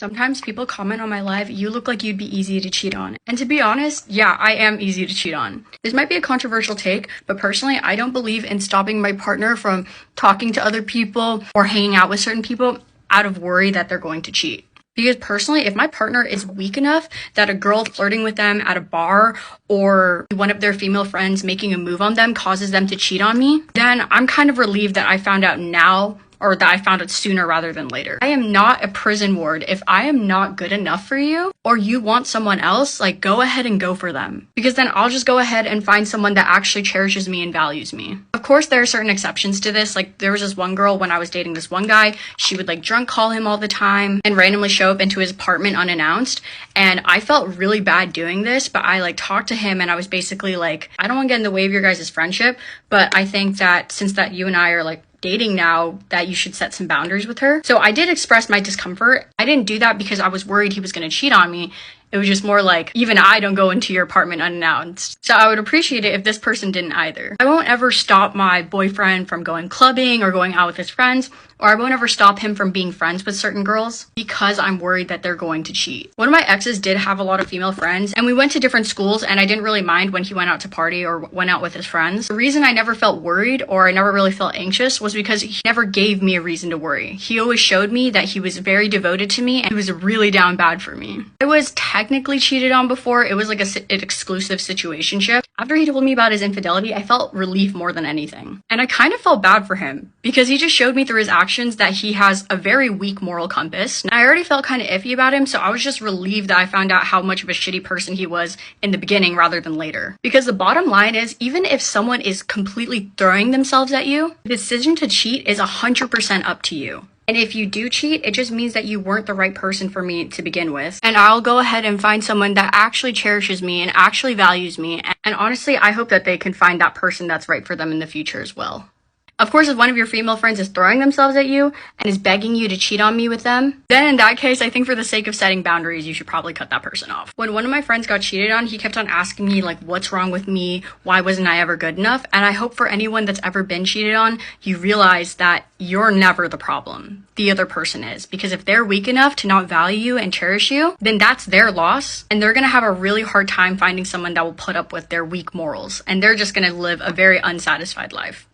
Sometimes people comment on my live, "You look like you'd be easy to cheat on." And to be honest, yeah, I am easy to cheat on. This might be a controversial take, but personally, I don't believe in stopping my partner from talking to other people or hanging out with certain people out of worry that they're going to cheat. Because personally, if my partner is weak enough that a girl flirting with them at a bar or one of their female friends making a move on them causes them to cheat on me, then I'm kind of relieved that I found out now, or that I found it sooner rather than later. I am not a prison ward. If I am not good enough for you or you want someone else, like, go ahead and go for them. Because then I'll just go ahead and find someone that actually cherishes me and values me. Of course, there are certain exceptions to this. Like, there was this one girl when I was dating this one guy, she would like drunk call him all the time and randomly show up into his apartment unannounced. And I felt really bad doing this, but I like talked to him and I was basically like, I don't want to get in the way of your guys' friendship, but I think that since that you and I are like dating now, that you should set some boundaries with her. So I did express my discomfort. I didn't do that because I was worried he was going to cheat on me. It was just more like, even I don't go into your apartment unannounced. So I would appreciate it if this person didn't either. I won't ever stop my boyfriend from going clubbing or going out with his friends, or I won't ever stop him from being friends with certain girls because I'm worried that they're going to cheat. One of my exes did have a lot of female friends, and we went to different schools, and I didn't really mind when he went out to party or went out with his friends. The reason I never felt worried or I never really felt anxious was because he never gave me a reason to worry. He always showed me that he was very devoted to me and he was really down bad for me. I was technically cheated on before. It was like an exclusive situationship. After he told me about his infidelity, I felt relief more than anything. And I kind of felt bad for him because he just showed me through his actions that he has a very weak moral compass. And I already felt kind of iffy about him, so I was just relieved that I found out how much of a shitty person he was in the beginning rather than later. Because the bottom line is, even if someone is completely throwing themselves at you, the decision to cheat is 100% up to you. And if you do cheat, it just means that you weren't the right person for me to begin with. And I'll go ahead and find someone that actually cherishes me and actually values me. And honestly, I hope that they can find that person that's right for them in the future as well. Of course, if one of your female friends is throwing themselves at you and is begging you to cheat on me with them, then in that case, I think for the sake of setting boundaries, you should probably cut that person off. When one of my friends got cheated on, he kept on asking me, like, what's wrong with me? Why wasn't I ever good enough? And I hope for anyone that's ever been cheated on, you realize that you're never the problem. The other person is. Because if they're weak enough to not value you and cherish you, then that's their loss. And they're going to have a really hard time finding someone that will put up with their weak morals. And they're just going to live a very unsatisfied life.